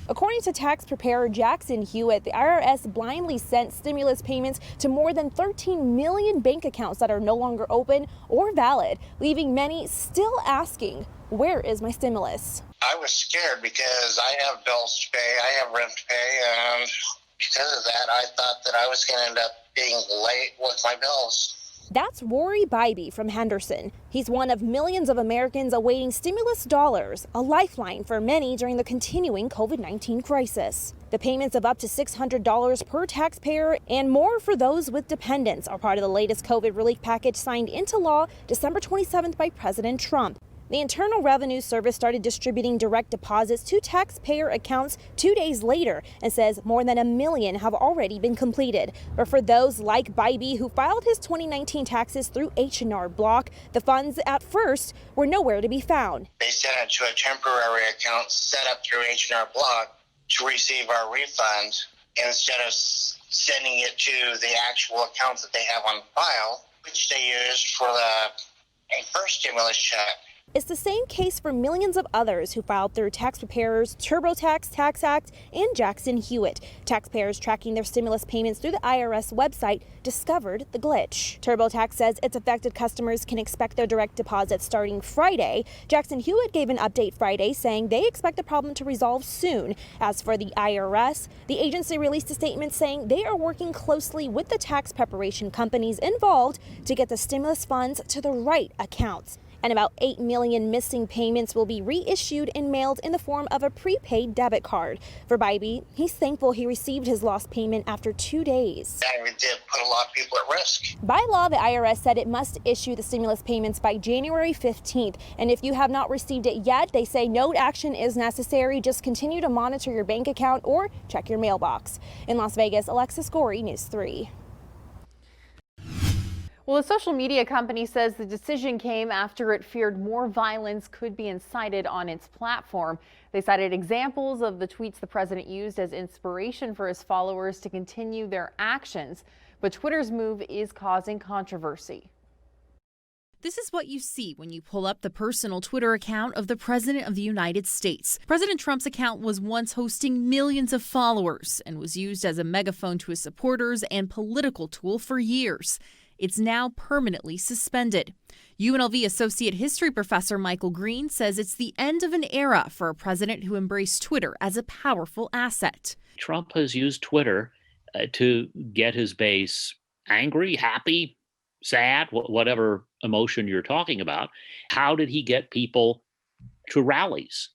According to tax preparer Jackson Hewitt, the IRS blindly sent stimulus payments to more than 13 million bank accounts that are no longer open or valid, leaving many still asking, where is my stimulus? I was scared because I have bills to pay, I have rent to pay, and because of that, I thought that I was going to end up being late with my bills. That's Rory Bybee from Henderson. He's one of millions of Americans awaiting stimulus dollars, a lifeline for many during the continuing COVID-19 crisis. The payments of up to $600 per taxpayer and more for those with dependents are part of the latest COVID relief package signed into law December 27th by President Trump. The Internal Revenue Service started distributing direct deposits to taxpayer accounts 2 days later and says more than 1 million have already been completed. But for those like Bybee who filed his 2019 taxes through H&R Block, the funds at first were nowhere to be found. They sent it to a temporary account set up through H&R Block to receive our refund instead of sending it to the actual accounts that they have on file, which they used for the first stimulus check. It's the same case for millions of others who filed through tax preparers, TurboTax, Tax Act, and Jackson Hewitt. Taxpayers tracking their stimulus payments through the IRS website discovered the glitch. TurboTax says its affected customers can expect their direct deposits starting Friday. Jackson Hewitt gave an update Friday saying they expect the problem to resolve soon. As for the IRS, the agency released a statement saying they are working closely with the tax preparation companies involved to get the stimulus funds to the right accounts. And about 8 million missing payments will be reissued and mailed in the form of a prepaid debit card. For Bybee, he's thankful he received his lost payment after 2 days. That did put a lot of people at risk. By law, the IRS said it must issue the stimulus payments by January 15th. And if you have not received it yet, they say no action is necessary. Just continue to monitor your bank account or check your mailbox. In Las Vegas, Alexis Gorey, News 3. Well, a social media company says the decision came after it feared more violence could be incited on its platform. They cited examples of the tweets the president used as inspiration for his followers to continue their actions. But Twitter's move is causing controversy. This is what you see when you pull up the personal Twitter account of the President of the United States. President Trump's account was once hosting millions of followers and was used as a megaphone to his supporters and political tool for years. It's now permanently suspended. UNLV Associate History Professor Michael Green says it's the end of an era for a president who embraced Twitter as a powerful asset. Trump has used Twitter to get his base angry, happy, sad, whatever emotion you're talking about. How did he get people to rallies?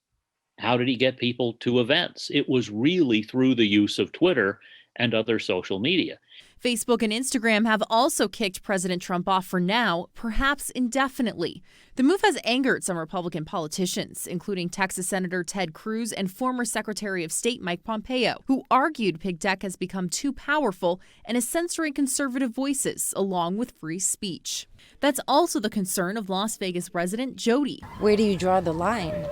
How did he get people to events? It was really through the use of Twitter and other social media. Facebook and Instagram have also kicked President Trump off for now, perhaps indefinitely. The move has angered some Republican politicians, including Texas Senator Ted Cruz and former Secretary of State Mike Pompeo, who argued Big Tech has become too powerful and is censoring conservative voices along with free speech. That's also the concern of Las Vegas resident Jody. Where do you draw the line,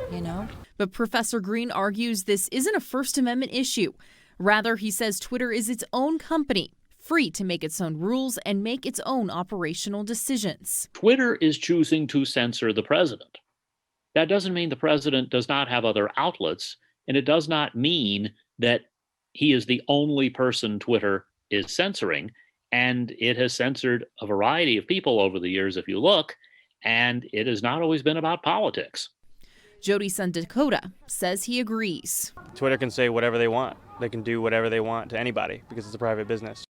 But Professor Green argues this isn't a First Amendment issue. Rather, he says Twitter is its own company, free to make its own rules and make its own operational decisions. Twitter is choosing to censor the president. That doesn't mean the president does not have other outlets, and it does not mean that he is the only person Twitter is censoring. And it has censored a variety of people over the years, if you look, and it has not always been about politics. Jody's son Dakota says he agrees. Twitter can say whatever they want. They can do whatever they want to anybody because it's a private business.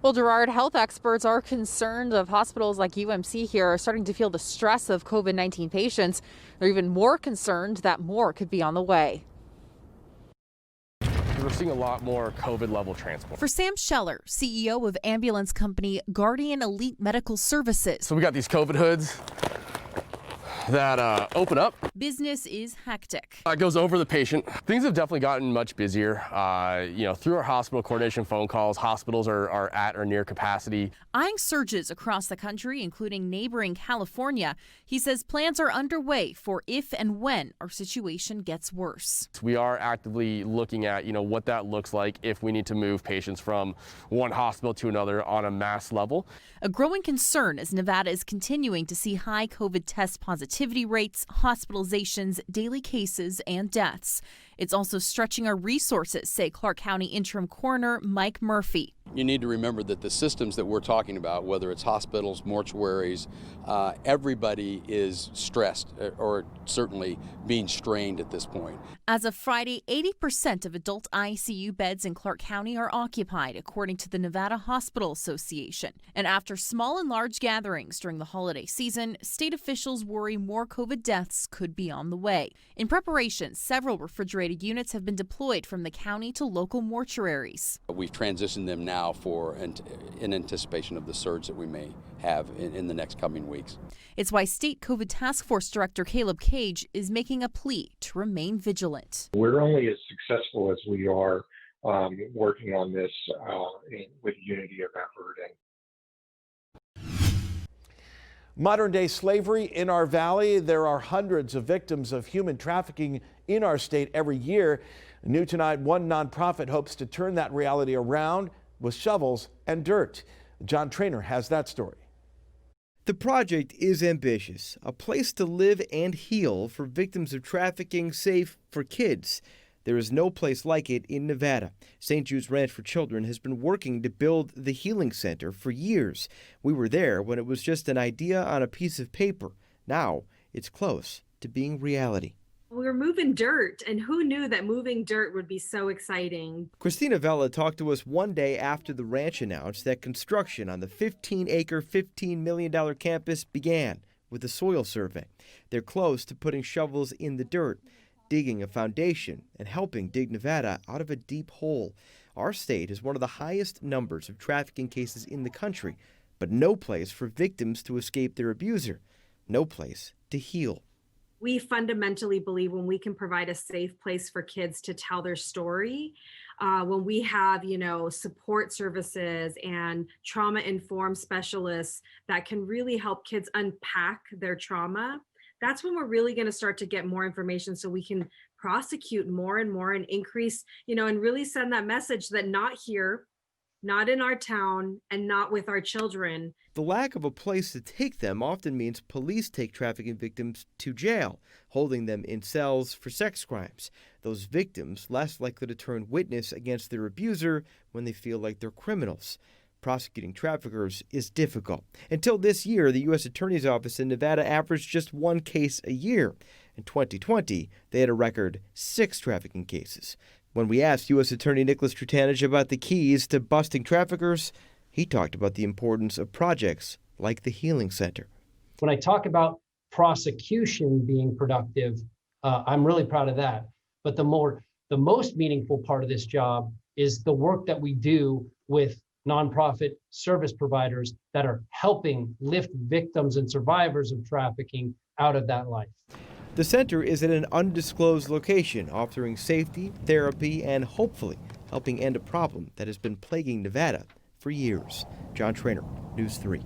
Well, Gerard, health experts are concerned of hospitals like UMC here are starting to feel the stress of COVID-19 patients. They're even more concerned that more could be on the way. We're seeing a lot more COVID-level transport. For Sam Scheller, CEO of ambulance company Guardian Elite Medical Services. So we got these COVID hoods that open up. Business is hectic. It goes over the patient. Things have definitely gotten much busier. Through our hospital coordination phone calls, hospitals are at or near capacity. Eyeing surges across the country, including neighboring California, he says plans are underway for if and when our situation gets worse. We are actively looking at, what that looks like if we need to move patients from one hospital to another on a mass level. A growing concern as Nevada is continuing to see high COVID test positivity positivity rates, hospitalizations, daily cases, and deaths. It's also stretching our resources, say Clark County Interim Coroner Mike Murphy. You need to remember that the systems that we're talking about, whether it's hospitals, mortuaries, everybody is stressed or certainly being strained at this point. As of Friday, 80% of adult ICU beds in Clark County are occupied, according to the Nevada Hospital Association. And after small and large gatherings during the holiday season, state officials worry more COVID deaths could be on the way. In preparation, several refrigerated units have been deployed from the county to local mortuaries. We've transitioned them now in anticipation of the surge that we may have in the next coming weeks. It's why State COVID Task Force Director Caleb Cage is making a plea to remain vigilant. We're only as successful as we are working on this with unity of effort. Modern-day slavery in our valley. There are hundreds of victims of human trafficking in our state every year. New tonight, one nonprofit hopes to turn that reality around with shovels and dirt. John Trainer has that story. The project is ambitious, a place to live and heal for victims of trafficking, safe for kids. There is no place like it in Nevada. St. Jude's Ranch for Children has been working to build the Healing Center for years. We were there when it was just an idea on a piece of paper. Now it's close to being reality. We were moving dirt, and who knew that moving dirt would be so exciting? Christina Vella talked to us one day after the ranch announced that construction on the 15-acre, $15 million campus began with a soil survey. They're close to putting shovels in the dirt, digging a foundation, and helping dig Nevada out of a deep hole. Our state has one of the highest numbers of trafficking cases in the country, but no place for victims to escape their abuser, no place to heal. We fundamentally believe when we can provide a safe place for kids to tell their story, when we have, support services and trauma-informed specialists that can really help kids unpack their trauma, that's when we're really going to start to get more information so we can prosecute more and more and increase, and really send that message that not here, not in our town, and not with our children. The lack of a place to take them often means police take trafficking victims to jail, holding them in cells for sex crimes. Those victims less likely to turn witness against their abuser when they feel like they're criminals. Prosecuting traffickers is difficult. Until this year, the U.S. Attorney's Office in Nevada averaged just one case a year. In 2020, they had a record 6 trafficking cases. When we asked U.S. Attorney Nicholas Trutanich about the keys to busting traffickers, he talked about the importance of projects like the Healing Center. When I talk about prosecution being productive, I'm really proud of that. But the most meaningful part of this job is the work that we do with nonprofit service providers that are helping lift victims and survivors of trafficking out of that life. The center is at an undisclosed location, offering safety, therapy, and hopefully helping end a problem that has been plaguing Nevada for years. John Trainer, News 3.